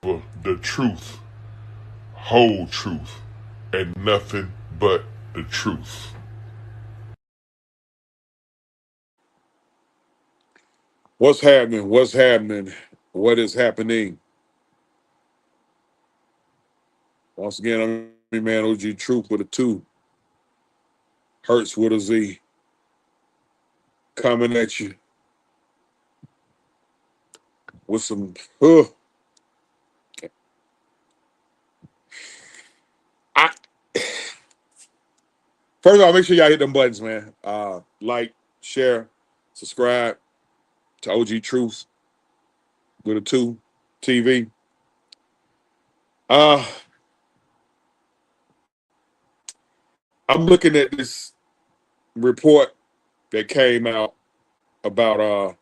people the truth, whole truth, and nothing but the truth. What's happening? What's happening? What is happening? Once again, I'm your man OG Truth with a two, Hurts with a Z, coming at you with some. I, First of all, make sure y'all hit them buttons, man. Like, share, subscribe to OG Truth with a two TV. Uh, I'm looking at this report that came out about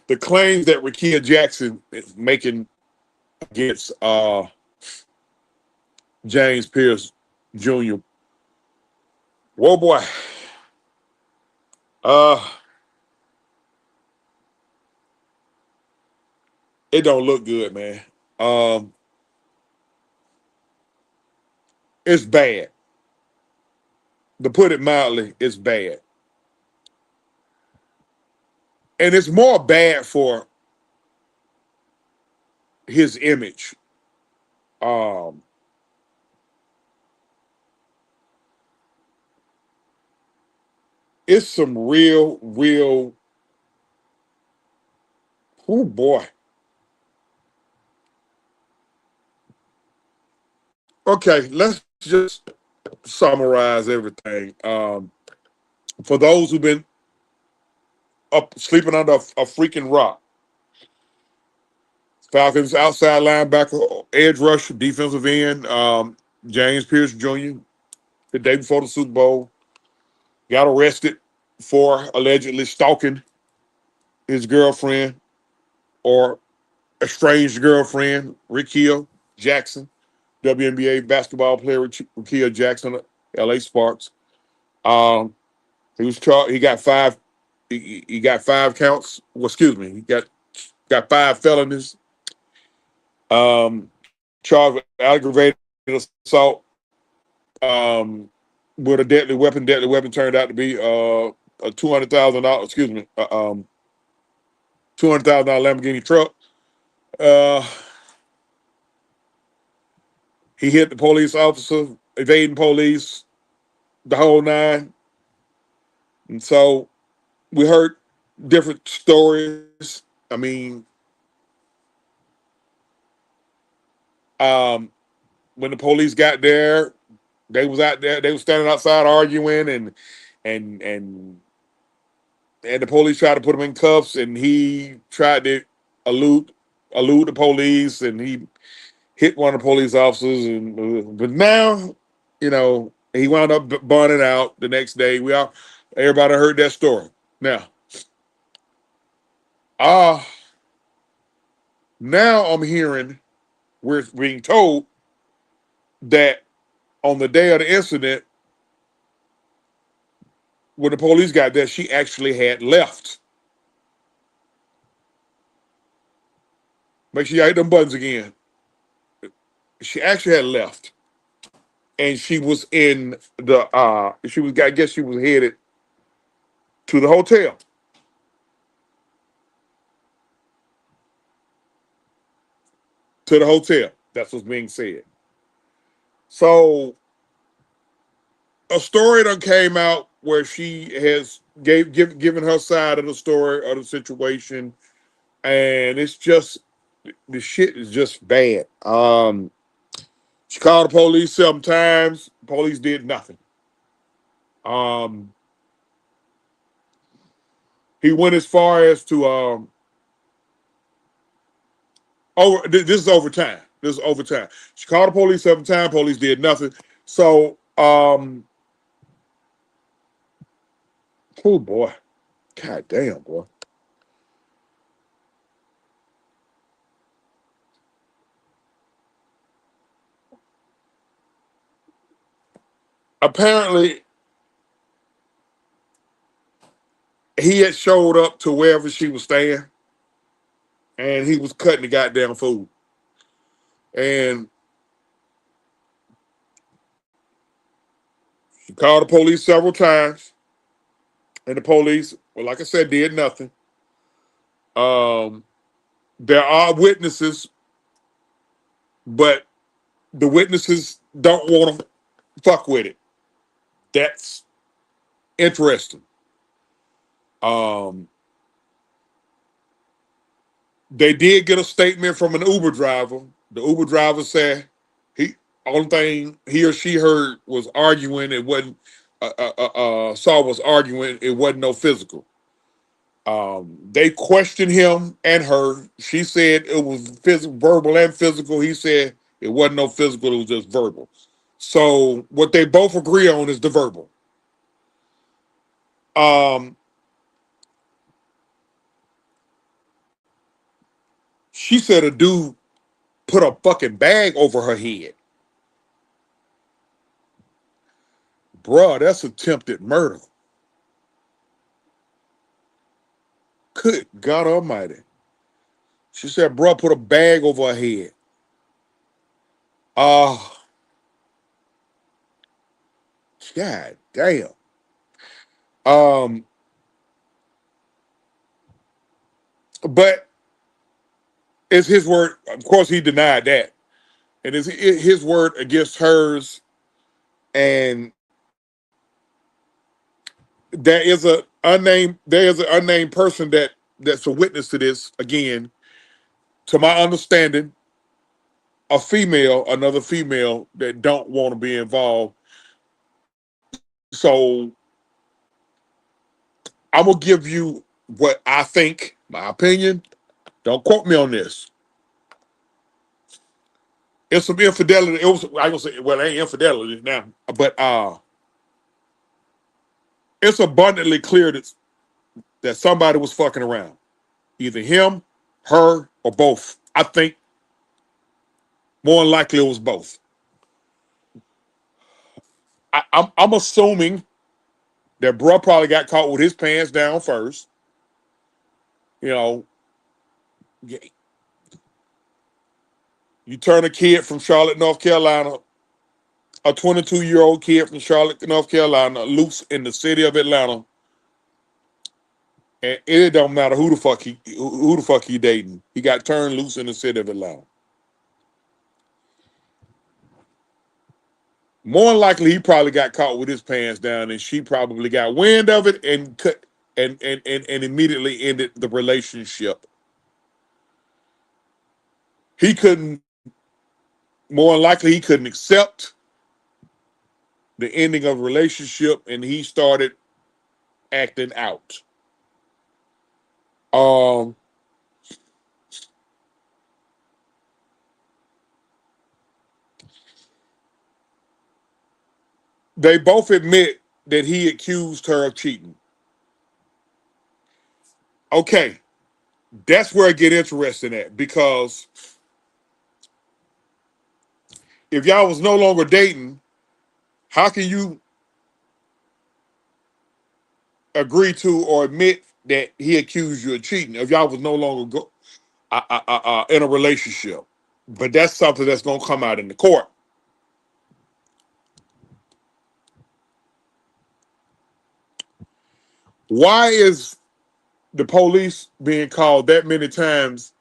the claims that Rickea Jackson is making against James Pearce Jr. Whoa, boy. Uh, it don't look good, man. Um, it's bad. To put it mildly, it's bad, and it's more bad for his image. Um, it's some real. Oh boy. Okay, let's just summarize everything. For those who've been up sleeping under a freaking rock, Falcons outside linebacker, edge rusher, defensive end, James Pearce Jr. The day before the Super Bowl got arrested for allegedly stalking his girlfriend or estranged girlfriend, Rickea Jackson, WNBA basketball player Rickea Jackson, LA Sparks. Um, he was charged. He got five. He got five counts. Well, excuse me. He got five felonies. Um, Charged with aggravated assault um, with a deadly weapon. Deadly weapon turned out to be a $200,000. Excuse me. $200,000 Lamborghini truck. Uh, he hit the police officer, evading police, the whole nine. And so we heard different stories. I mean, um, when the police got there, they was out there. They was standing outside arguing, and and and the police tried to put him in cuffs, and he tried to elude elude the police, and he hit one of the police officers. And but now, he wound up burning out the next day. Everybody heard that story. Now, ah, now I'm hearing we're being told that on the day of the incident, when the police got there, she actually had left. Make sure you hit them buttons again. She actually had left, and she was in the. She was. I guess she was headed to the hotel. To the hotel. That's what's being said. So a story that came out where she has given her side of the story of the situation, and it's just the shit is just bad. She called the police seven times. Police did nothing. Um, he went as far as to this is overtime. This is overtime. She called the police seven times. Police did nothing. So, oh boy, god damn, boy. Apparently, he had showed up to wherever she was staying, and he was cutting the goddamn food. And she called the police several times, and the police, well, like I said, did nothing. Um, there are witnesses, but the witnesses don't want to fuck with it. That's interesting. Um, they did get a statement from an Uber driver. The Uber driver said he only thing he or she heard was arguing. It wasn't saw was arguing. It wasn't no physical. They questioned him and her. She said it was physical, verbal and physical. He said it wasn't no physical. It was just verbal. So what they both agree on is the verbal. Um, she said a dude put a fucking bag over her head. Bruh, that's attempted murder. Good God Almighty. She said, bruh, put a bag over her head. Oh, God damn. Um, but it's his word. Of course, he denied that. And it's his word against hers. And there is an unnamed person that's a witness to this. Again, to my understanding, another female that don't want to be involved. So I'm gonna give you what I think, my opinion. Don't quote me on this. It's some infidelity. It was I gonna say, well, it ain't infidelity now, but it's abundantly clear that somebody was fucking around. Either him, her, or both. I think more than likely it was both. I'm assuming that bro probably got caught with his pants down first. You know, you turn a kid from Charlotte, North Carolina, a 22-year-old kid from Charlotte, North Carolina, loose in the city of Atlanta, and it don't matter who the fuck he dating. He got turned loose in the city of Atlanta. More than likely, he probably got caught with his pants down, and she probably got wind of it and cut and immediately ended the relationship. He couldn't. More than likely, he couldn't accept the ending of a relationship, and he started acting out. Um, they both admit that he accused her of cheating. Okay, that's where I get interested at because if y'all was no longer dating, how can you agree to or admit that he accused you of cheating if y'all was no longer in a relationship? But that's something that's gonna come out in the court. Why is the police being called that many times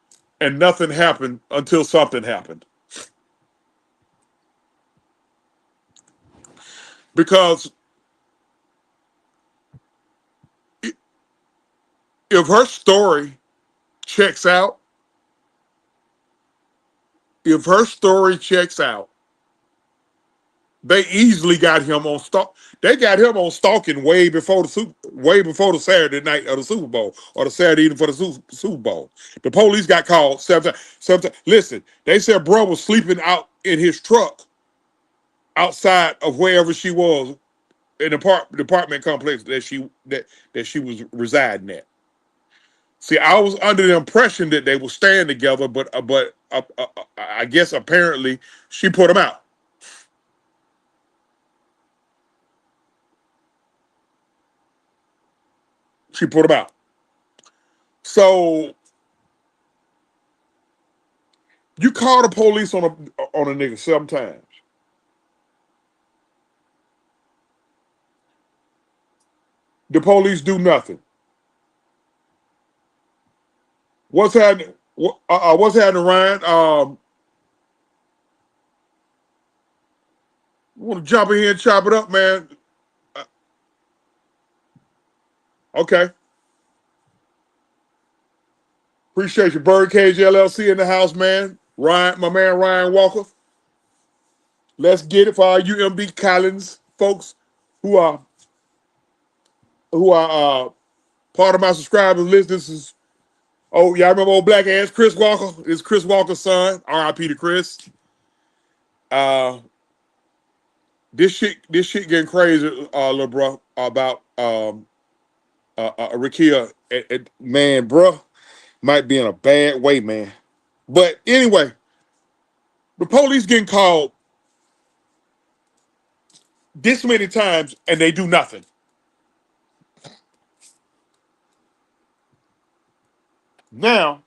and nothing happened until something happened? Because if her story checks out, if her story checks out, they easily got him on stalk. They got him on stalking way before the Saturday night of the Super Bowl or the Saturday evening for the Super Bowl. The police got called seven times. Listen, they said bro was sleeping out in his truck outside of wherever she was in the apartment complex that she was residing at. See, I was under the impression that they were staying together, but I guess apparently she put him out. She put him out. So you call the police on a nigga 7 times. The police do nothing. What's happening? What's happening, Ryan? Want to jump in here and chop it up, man? Okay. Appreciate you. Birdcage LLC in the house, man. Ryan, my man Ryan Walker. Let's get it for our UMB Collins folks who are part of my subscribers list. This is y'all remember old black ass Chris Walker? It's Chris Walker's son. R.I.P. to Chris. This shit getting crazy, little bro, about Rickea. Man, bro, might be in a bad way, man. But anyway, the police getting called this many times and they do nothing. Now,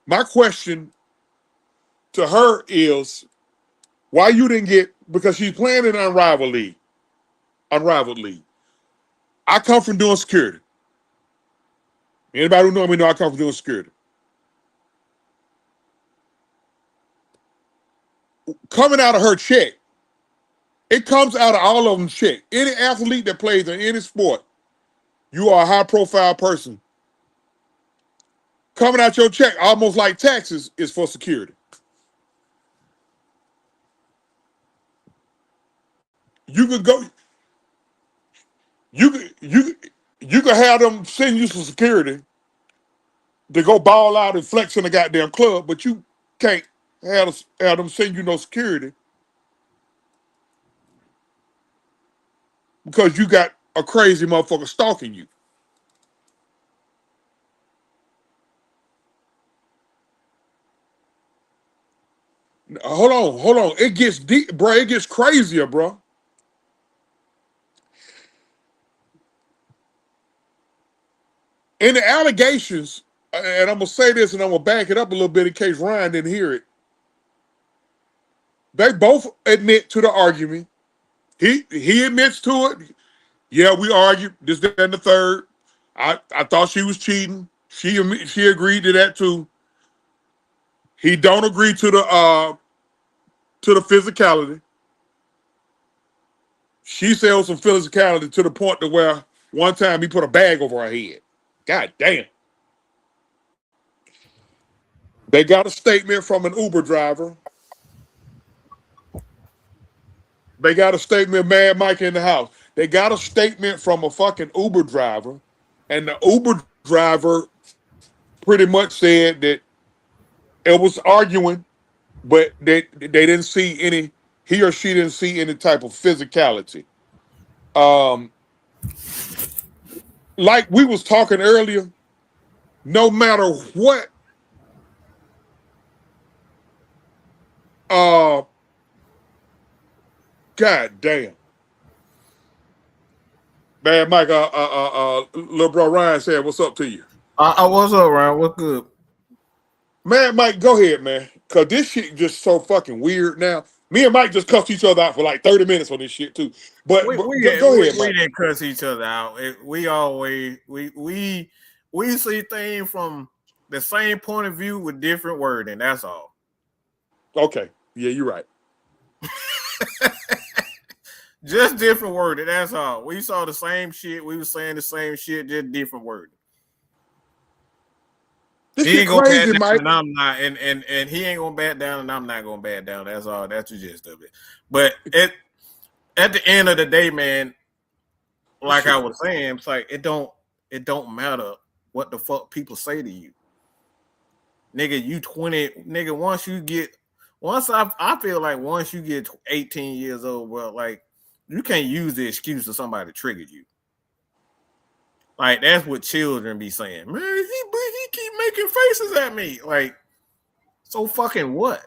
my question to her is why you didn't get, because she's playing in Unrivaled League. Unrivaled League. I come from doing security. Anybody who know me know I come from doing security. Coming out of her check, it comes out of all of them check. Any athlete that plays in any sport, you are a high profile person. Coming out your check, almost like taxes, is for security. You could go, you could have them send you some security to go ball out and flex in the goddamn club, but you can't have them send you no security because you got a crazy motherfucker stalking you. Hold on. It gets deep, bro. It gets crazier, bro. In the allegations, and I'm gonna say this and I'm gonna back it up a little bit in case Ryan didn't hear it. They both admit to the argument. He admits to it. Yeah, we argued this, that, and the third. I thought she was cheating. She agreed to that too. He don't agree to the physicality. She sells some physicality to the point to where one time he put a bag over her head. God damn. They got a statement from an Uber driver. They got a statement, Mad Mike in the house. They got a statement from a fucking Uber driver, and the Uber driver pretty much said that it was arguing, but they didn't see any, he or she didn't see any type of physicality. Like we was talking earlier, no matter what God damn. Man, Mike, little bro Ryan said, what's up to you? What's up, Ryan? What's good? Man, Mike, go ahead, man. Cause this shit just so fucking weird now. Me and Mike just cussed each other out for like 30 minutes on this shit too. But We go ahead, Mike. didn't cuss each other out. We always we see things from the same point of view with different wording. That's all. Okay. Yeah, you're right. Just different wording. That's all. We saw the same shit. We were saying the same shit, just different wording. This He shit ain't gonna crazy, back down, Mike. and I'm not, and he ain't gonna back down, and I'm not gonna back down. That's all. That's the gist of it. But at the end of the day, man, like I was saying, it's like it don't matter what the fuck people say to you. Nigga, you 20, nigga, I feel like once you get 18 years old, well, like you can't use the excuse of somebody triggered you. Like that's what children be saying. Man, he keep making faces at me. Like, so fucking what?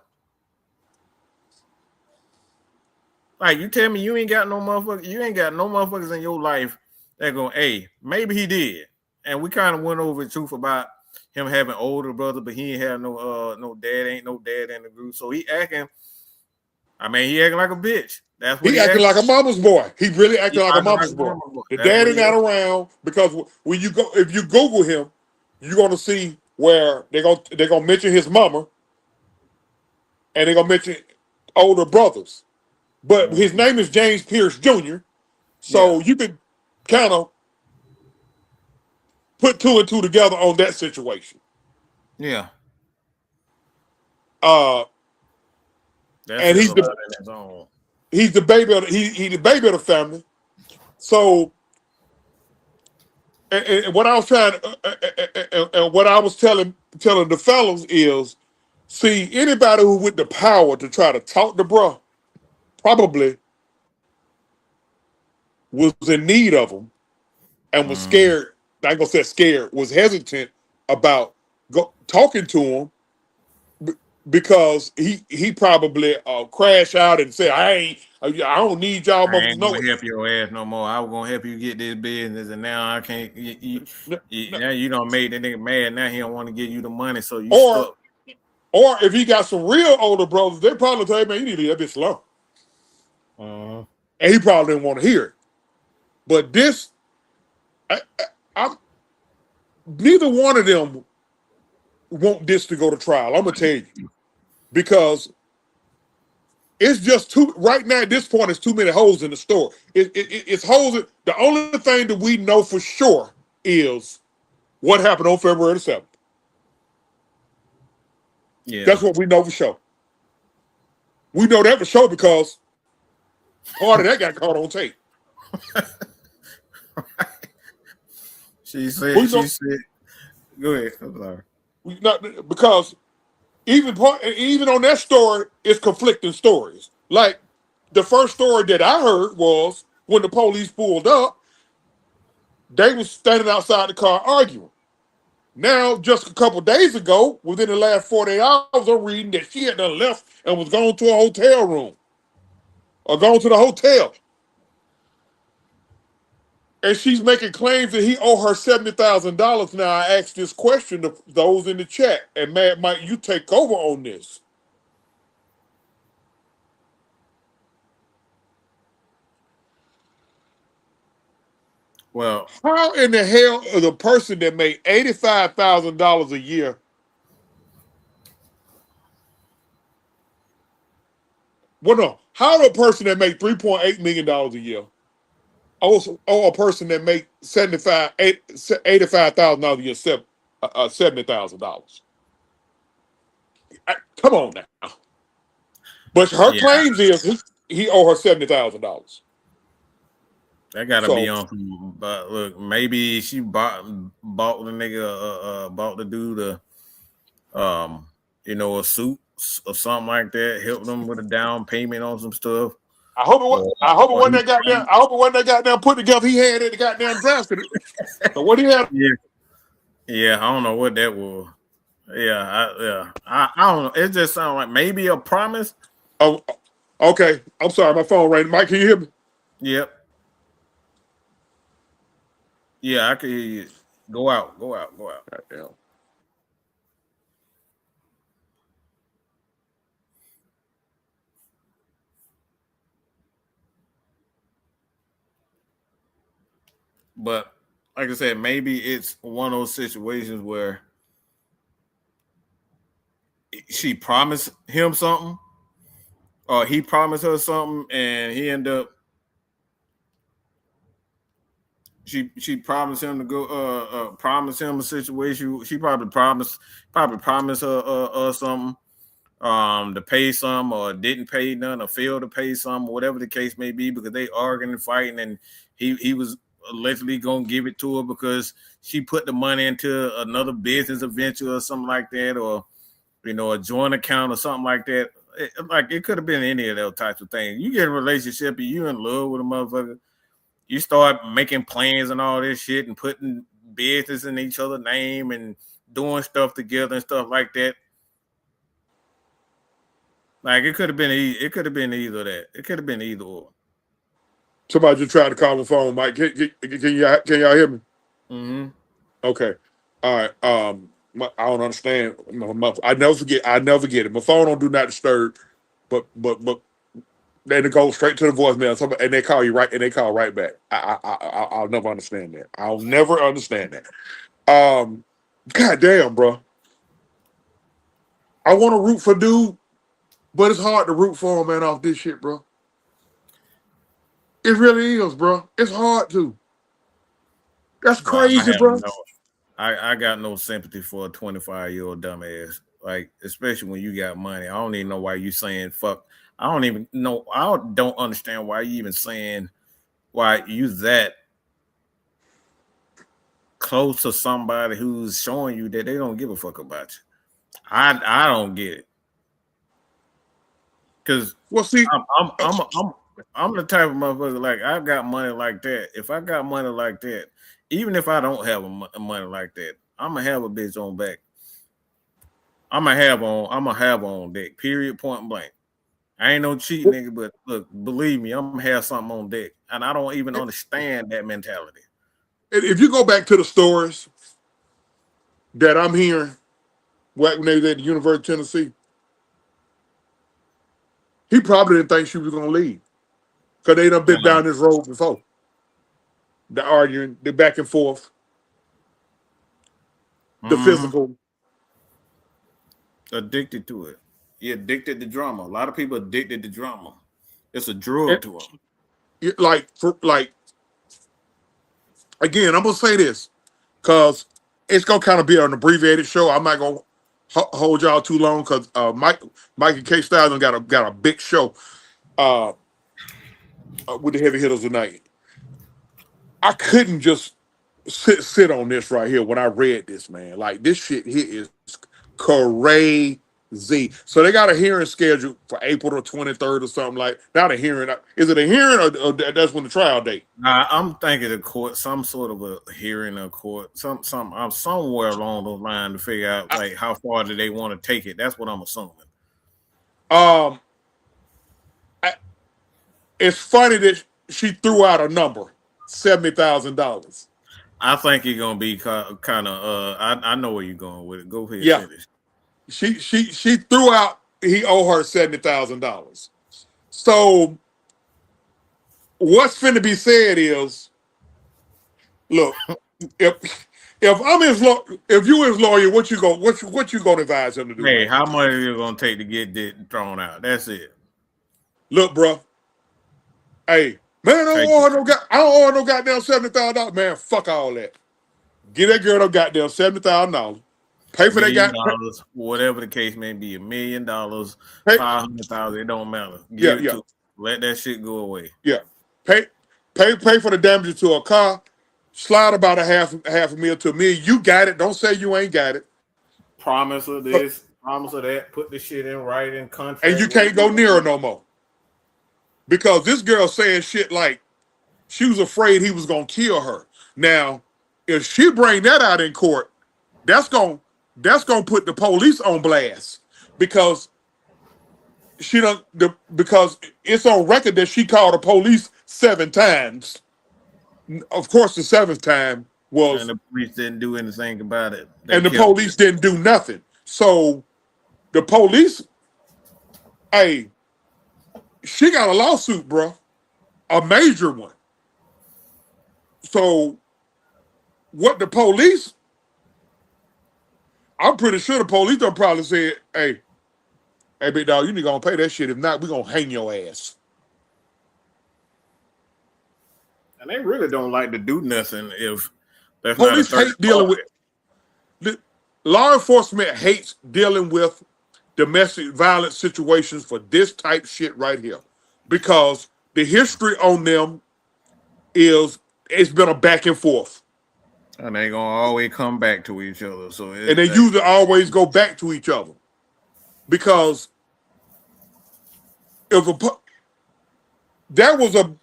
Like you tell me you ain't got no motherfuckers in your life they're going, hey, maybe he did. And we kind of went over the truth about him having older brother, but he ain't have no dad, ain't no dad in the group. So he acting like a bitch. That's what He he acting acting. like a mama's boy. He really acting He like a acting like mama's a boy. mama boy. The That's what daddy he not acting. around because when you go, if you Google him, you're gonna see where they're gonna mention his mama and they're gonna mention older brothers. But his Mhm. name is James Pearce Jr. Yeah, So you could kind of put two and two together on that situation. yeah. Uh, That and says a lot in its own. he's the baby of he the baby of the family. So and what I was trying and what I was telling the fellows is, see, anybody who with the power to try to talk to bruh probably was in need of them and was Mhm. scared. I ain't gonna say scared, was hesitant about talking to him because he probably crash out and say, I don't need y'all I motherfuckers ain't know gonna it. help your ass no more. I was gonna help you get this business, and now I can't. N- n- Now you don't make that nigga mad. Now he don't want to give you the money, so you Or stuck. or if he got some real older brothers, they probably tell him, man, you need to leave that bitch alone. Mhm. And he probably didn't want to hear it. But this, I'm neither one of them want this to go to trial. I'm gonna tell you because it's just too right now. At this point, it's too many holes in the store. It's holes. The only thing that we know for sure is what happened on February the 7th. Yeah. That's what we know for sure. We know that for sure because part of that got caught on tape. She said. We She know said. Go ahead. I'm sorry. we not because even on that story, it's conflicting stories. Like the first story that I heard was when the police pulled up, they was standing outside the car arguing. Now, just a couple days ago, within the last 48 hours, I'm reading that she had done left and was gone to a hotel room or gone to the hotel. And she's making claims that he owe her $70,000. Now, I asked this question to those in the chat, and Mad Mike, you take over on this. Well, How in the hell is a person that made $85,000 a year? Well, no. How a person that make $3.8 million a year also owe a person that make $85,000 a year $70,000? Come on now. But her yeah, claims is he owe her $70,000. that gotta be So on. But look, maybe she bought the nigga, bought the dude a suit or something like that. Helped them with a down payment on some stuff, I hope it was. or I hope it or wasn't he that goddamn. I hope it wasn't that goddamn put together he had at the goddamn drafted it. So what he had? yeah, yeah. I don't know what that was. I don't know. It just sounds like maybe a promise. Oh, okay. I'm sorry, my phone rang. Mike, can you hear me? Yep. Yeah, I could hear you. Go out. Go out. Go out. Goddamn. But like I said, maybe it's one of those situations where she promised him something, or he promised her something, and he ended up. She promised him to go. Promised him a situation. She probably promised her something. To pay some, or didn't pay none, or failed to pay some, or whatever the case may be, because they arguing and fighting, and he was allegedly gonna give it to her because she put the money into another business venture or something like that, or a joint account or something like that. It could have been any of those types of things. You get in a relationship and you in love with a motherfucker, you start making plans and all this shit and putting business in each other's name and doing stuff together and stuff like that. Like it could have been either of that. It could have been either or. Somebody just tried to call my phone, Mike. Can y'all hear me? Mm-hmm. Okay. All right. I don't understand. I never forget. I never get it. My phone don't do not disturb, but then it goes straight to the voicemail. And they call you right, and they call right back. I'll never understand that. I'll never understand that. God damn, bro. I want to root for dude, but it's hard to root for him, man, off this shit, bro. It really is, bro. It's hard to. That's But I crazy, have bro. I got no sympathy for a 25-year-old dumbass. Like, especially when you got money. I don't even know why you saying fuck. I don't even know. Don't understand why you even saying why you that close to somebody who's showing you that they don't give a fuck about you. I don't get it. Cause Well, see, I'm the type of motherfucker, like, I got money like that. If I got money like that, even if I don't have money like that, I'm gonna have a bitch on back. I'm gonna have on deck. Period. Point blank. I ain't no cheat nigga, but look, believe me, I'm gonna have something on deck, and I don't even understand that mentality. if you go back to the stories that I'm hearing when they was at the University of Tennessee, he probably didn't think she was going to leave because they done been down this road before. The arguing, the back and forth, the Mm-hmm. physical. Addicted to it. You're addicted to drama. A lot of people addicted to drama. It's a drug And, to them. like again, I'm gonna say this because it's gonna kind of be an abbreviated show. I'm not gonna hold y'all too long because Mike and K Styles got a big show uh, with the heavy hitters tonight. I couldn't just sit on this right here when I read this, man. Like this shit here is crazy. So they got a hearing scheduled for April the 23rd or something like. Not a hearing. Is it a hearing or that's when the trial date? I'm thinking the court, some sort of a hearing of court, I'm somewhere along those lines to figure out like how far do they want to take it. That's what I'm assuming. Um, it's funny that she threw out a number, $70,000. I think you're gonna be kind of. I know where you're going with it. Go ahead, Yeah, finish. she threw out. He owe her $70,000. So what's finna be said is, look, if I'm his if you his lawyer, what you gonna advise him to do, Hey, Mike? how much are you gonna take to get that thrown out? That's it. Look, bro. Hey, man, Take it. I don't owe her no goddamn $70,000. Man, fuck all that. Get that girl no goddamn $70,000. Pay for that million guy. dollars, whatever the case may be, $1,000,000, Pay, 500,000, it don't matter. yeah, Give it yeah, to, let that shit go away. yeah. Pay, pay for the damage to a car. Slide about a half a mil to me. You got it. Don't say you ain't got it. Promise of this, promise of that. Put the shit in writing, And you contract, can't whatever go you near want her to no more. Because this girl saying shit like she was afraid he was gonna kill her. Now, if she bring that out in court, that's gonna put the police on blast because because it's on record that she called the police 7 times. Of course, the seventh time do. And was, the police didn't do anything about it. They and the kept. police didn't do nothing. So the police, hey, she got a lawsuit, bro, a major one. So what the police? I'm pretty sure the police done probably said, hey, big dog, you need to go pay that shit. If not, we gonna hang your ass. And they really don't like to do nothing if that's not a Police third hate dealing party. with law enforcement hates dealing with domestic violence situations for this type shit right here. Because the history on them is it's been a back and forth. And they gonna always come back to each other. So And they usually always go back to each other. Because if a that was a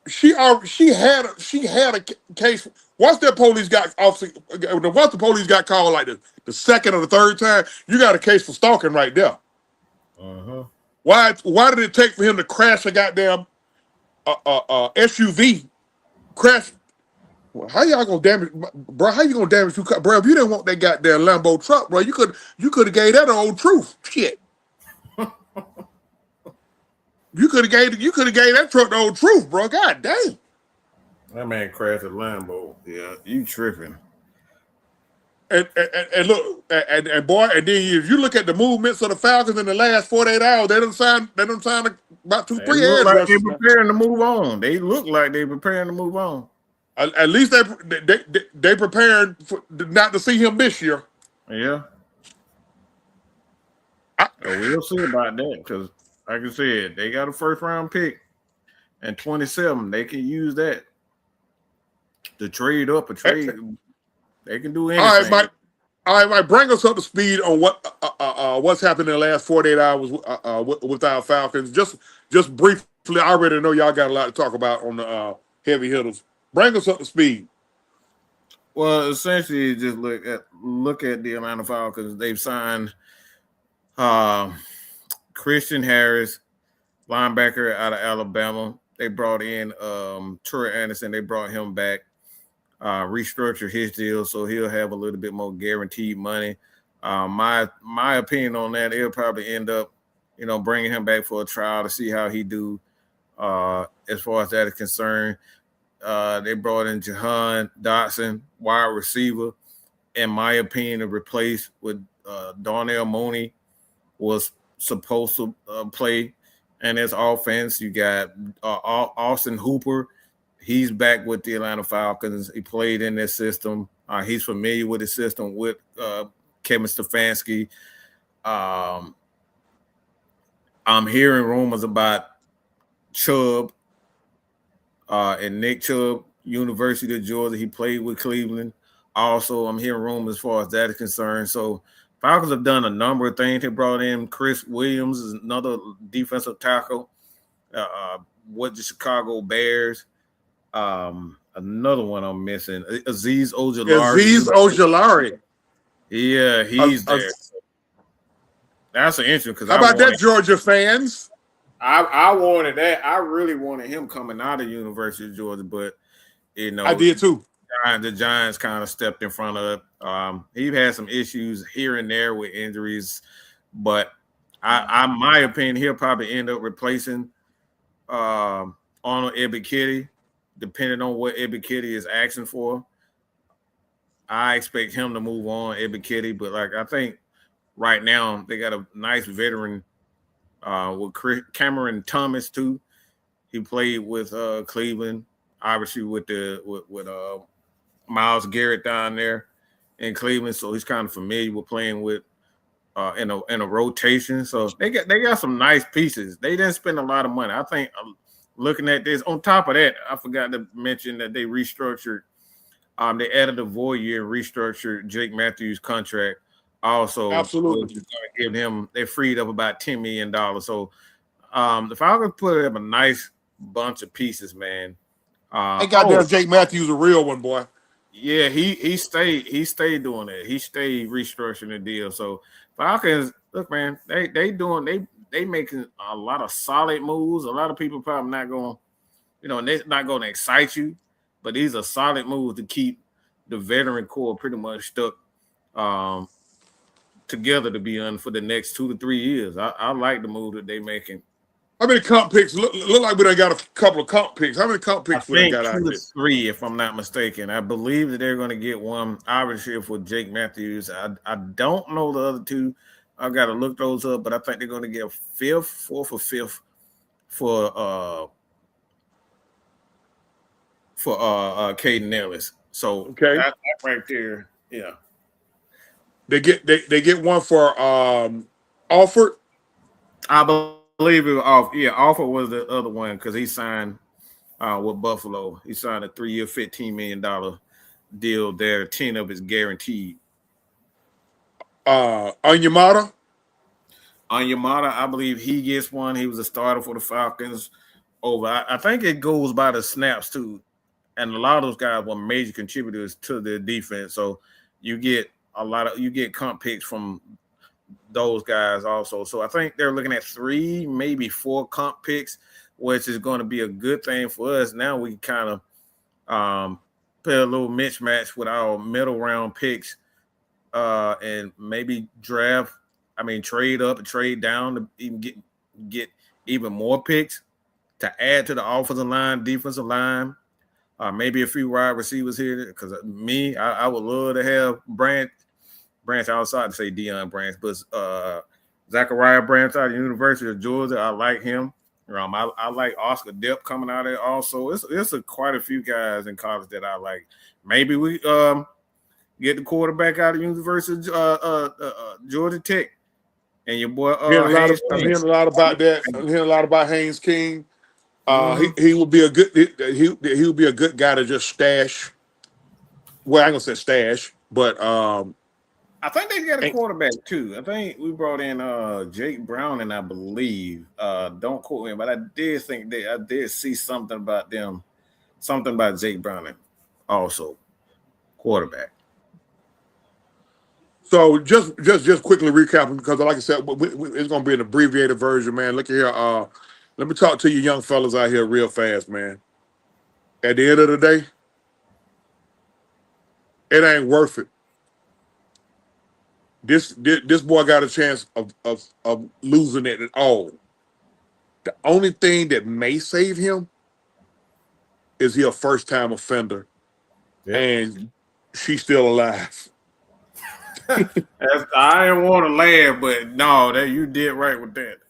she had a case. Once that police got officer, once the police got called like the second or the third time, you got a case for stalking right there. uh-huh. Why did it take for him to crash a goddamn SUV crashed. Well, how y'all gonna damage, bro? How you gonna damage two cars, bro? If you didn't want that goddamn Lambo truck, bro, you could have gave that an old truth. Shit, you could have gave that truck the old truth, bro. God damn. That man crashed a Lambo. Yeah, you tripping. And look, and boy, and then if you look at the movements of the Falcons in the last 48 hours, they don't sign about They three look edge like they rushers. preparing to move on. They look like they preparing to move on. At least they prepared for, not to see him this year. Yeah. I, So we'll see about that because, like I said, they got a first round pick and 27. They can use that to trade up a trade. They can do anything. all right, Mike. All right, Mike. Bring us up to speed on what's happened in the last 48 hours with our Falcons. Just briefly. I already know y'all got a lot to talk about on the heavy hitters. Bring us up to speed. Well, essentially, just look at the Atlanta Falcons. They've signed Christian Harris, linebacker out of Alabama. They brought in Troy Anderson. They brought him back, restructured his deal so he'll have a little bit more guaranteed money. My opinion on that, it'll probably end up, bringing him back for a trial to see how he do. As far as that is concerned, they brought in Jahan Dotson, wide receiver. In my opinion, to replace with Darnell Mooney was supposed to play. And as offense, you got Austin Hooper. He's back with the Atlanta Falcons. He played in this system. He's familiar with the system with Kevin Stefanski. I'm hearing rumors about Chubb and Nick Chubb, University of Georgia. He played with Cleveland. Also, I'm hearing rumors as far as that is concerned. So Falcons have done a number of things. They brought in Chris Williams, another defensive tackle, with the Chicago Bears. Another one I'm missing, Azeez Ojulari. Yeah, he's there. That's an interesting because how about that, Georgia fans? I wanted that. I really wanted him coming out of University of Georgia, but I did too. The Giants kind of stepped in front of it. He had some issues here and there with injuries, but my opinion, he'll probably end up replacing Arnold Ebiketie, depending on what Ebiketie is asking for. I expect him to move on, Ebiketie, but I think right now they got a nice veteran with Cameron Thomas too. He played with Cleveland, obviously with Myles Garrett down there in Cleveland, so he's kind of familiar with playing with in a rotation. So they got some nice pieces. They didn't spend a lot of money. I think looking at this, on top of that, I forgot to mention that they restructured. They added a void year and restructured Jake Matthews' contract. Also, absolutely, give him. They freed up about $10 million. So the Falcons put up a nice bunch of pieces, man. They got there. Jake Matthews, a real one, boy. Yeah, he stayed doing that. He stayed restructuring the deal. So Falcons, look, man, they making a lot of solid moves. A lot of people probably not going, they're not going to excite you, but these are solid moves to keep the veteran core pretty much stuck together to be on for the next 2 to 3 years. I like the move that they making. How many comp picks? Look like we done got a couple of comp picks. How many comp picks we got out there? 3, if I'm not mistaken. I believe that they're going to get one, obviously, for Jake Matthews. I don't know the other two. I got to look those up, but I think they're going to get a 4th or 5th for Caden Ellis. So okay, that right there, yeah. They get one for Alford. I believe it was Alford was the other one because he signed with Buffalo. He signed a 3-year, $15 million deal there. 10 of it's guaranteed. Onyemata, I believe he gets one. He was a starter for the Falcons. I think it goes by the snaps too, and a lot of those guys were major contributors to the defense. So you get comp picks from those guys also. So I think they're looking at 3, maybe 4 comp picks. which is going to be a good thing for us. Now we kind of play a little mismatch with our middle round picks, and maybe draft. I mean, trade up and trade down to even get even more picks to add to the offensive line, defensive line. Maybe a few wide receivers here. Because I would love to have Branch outside to say Deion Branch, but Zachariah Branch out of the University of Georgia. I like him. I like Oscar Depp coming out there also. It's quite a few guys in college that I like. Maybe we get the quarterback out of the University of Georgia Tech and your boy I'm hearing a lot about that. I'm hearing a lot about Haynes King. He would be a good he would be a good guy to just stash. Well, I ain't gonna say stash, but I think they got a quarterback too. I think we brought in Jake Browning, I believe. Don't quote me, but I did see something about them, something about Jake Browning, also quarterback. So just quickly recapping, because like I said, it's gonna be an abbreviated version, man. Look here, let me talk to you young fellas out here real fast, man. At the end of the day, it ain't worth it. This boy got a chance of losing it at all. The only thing that may save him is he a first time offender, and she's still alive. I didn't want to laugh, but no, that you did right with that.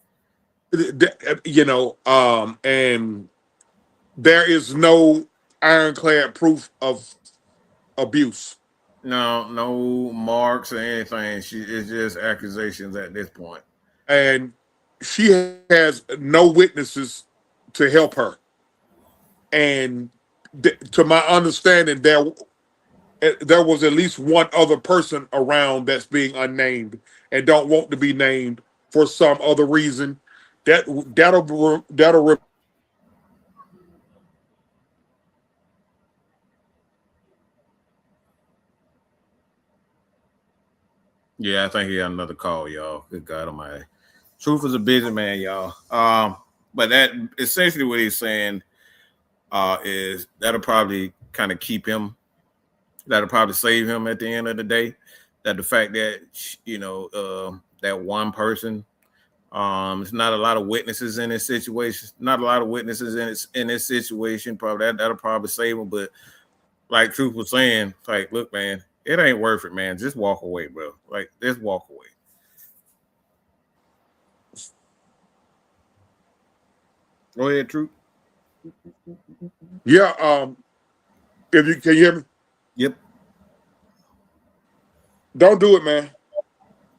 You know, and there is no ironclad proof of abuse. No marks or anything. It's just accusations at this point. And she has no witnesses to help her. And to my understanding, there was at least one other person around that's being unnamed and don't want to be named for some other reason. That'll Yeah, I think he got another call, y'all. Good God Almighty. Truth is a busy man, y'all. But that essentially what he's saying is that'll probably kind of keep him. That'll probably save him at the end of the day. That the fact that that one person, it's not a lot of witnesses in this situation. Not a lot of witnesses in this situation. Probably that'll probably save him. But like Truth was saying, like, look, man, it ain't worth it, man. Just walk away, bro. Like, just walk away. Go ahead, Truth. Yeah. If you can you hear me? Yep. Don't do it, man.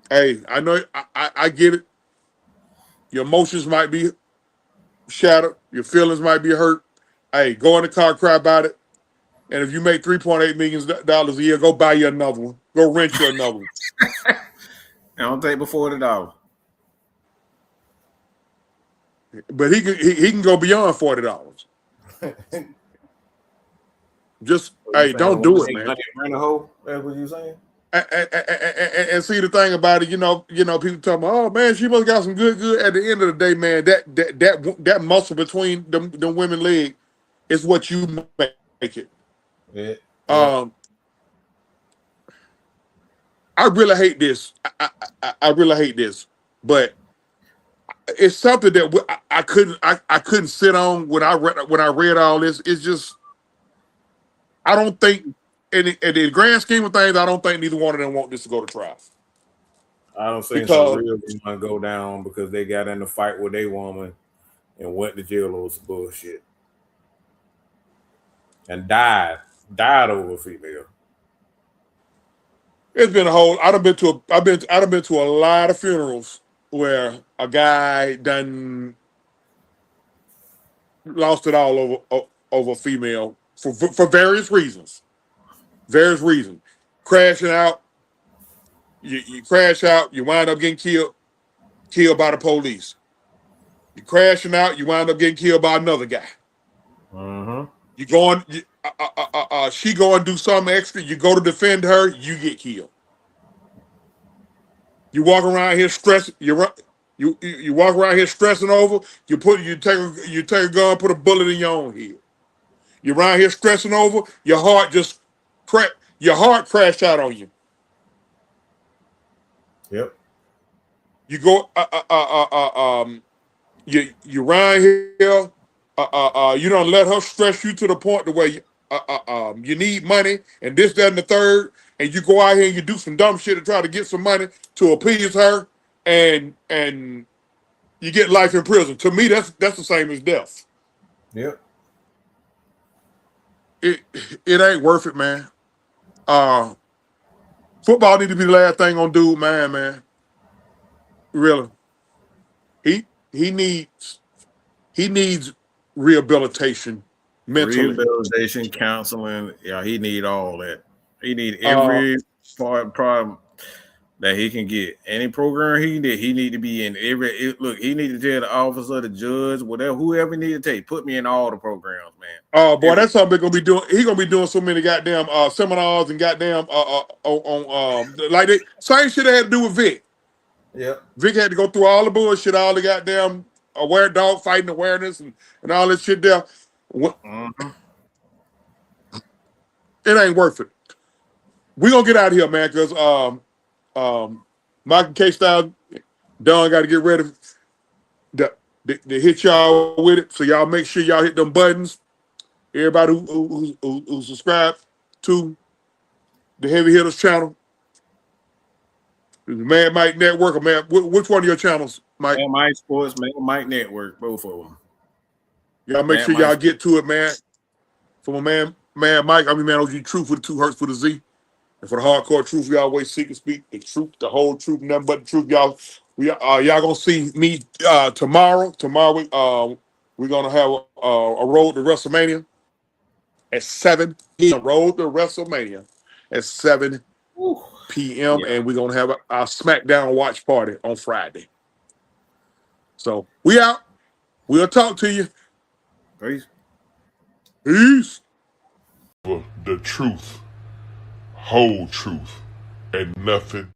Hey, I know I get it. Your emotions might be shattered. Your feelings might be hurt. Hey, go in the car, cry about it. And if you make $3.8 million a year, go buy you another one. Go rent you another one. I don't take before $40. But he can go beyond $40. Just don't do it, man. Rent a hoe? That's what you saying? And see the thing about it, people talking about, oh man, she must got some good. At the end of the day, man, that muscle between them women leg is what you make it. Yeah. I really hate this. I really hate this, but it's something that I couldn't sit on when I read all this. It's just I don't think in the grand scheme of things, I don't think neither one of them want this to go to trial. I don't think so. Real gonna go down because they got in a fight with a woman and went to jail over some bullshit and died over a female. It's been a whole. I've been to a lot of funerals where a guy done lost it all over a female for various reasons. Crashing out, you crash out, you wind up getting killed by the police. You crashing out, you wind up getting killed by another guy. You going, she go and do something extra. You go to defend her, you get killed. You walk around here stressing. You walk around here stressing over. You take a gun, put a bullet in your own head. You're around here stressing over. Your heart just crack. Your heart crashed out on you. Yep. You go. You around here. You don't let her stress you to the point the way you need money and this, that, and the third, and you go out here and you do some dumb shit to try to get some money to appease her, and you get life in prison. To me, that's the same as death. Yep. It ain't worth it, man. Football need to be the last thing on dude, man. Really, he he needs he needs rehabilitation mentally. Rehabilitation, counseling. Yeah, he need all that. He need Uh, every problem that he can get. Any program he need to be in. Look, he need to tell the officer, the judge, whatever, whoever he need to take. Put me in all the programs, man. oh boy, Every that's something gonna be doing. He gonna be doing so many goddamn seminars and goddamn on like they same shit they had to do with Vic. Yep. Vic had to go through all the bullshit, all the goddamn dog fighting awareness and all this shit there. Mm-hmm. It ain't worth it. We gonna get out of here, man, because Mike and K Style Don got to get ready to hit y'all with it. So y'all make sure y'all hit them buttons. Everybody who subscribed to the Heavy Hitters channel, the Man Mike Network, or man, which one of your channels, Mike? Man, Mike Sports, man, Mike Network, both of them. Y'all make Man, sure Mike y'all get to it, man. For my man Mike, I'm your man OG Truth with the 2 Hertz for the Z. And for the hardcore truth, we always seek and speak the truth, the whole truth, nothing but the truth, y'all. Y'all gonna see me tomorrow. Tomorrow we're gonna have a road to WrestleMania at 7 p.m. Road to WrestleMania at 7 Whew. p.m. Yeah. And we're gonna have our SmackDown watch party on Friday. So we out. We'll talk to you. Peace. Peace. For the truth, whole truth, and nothing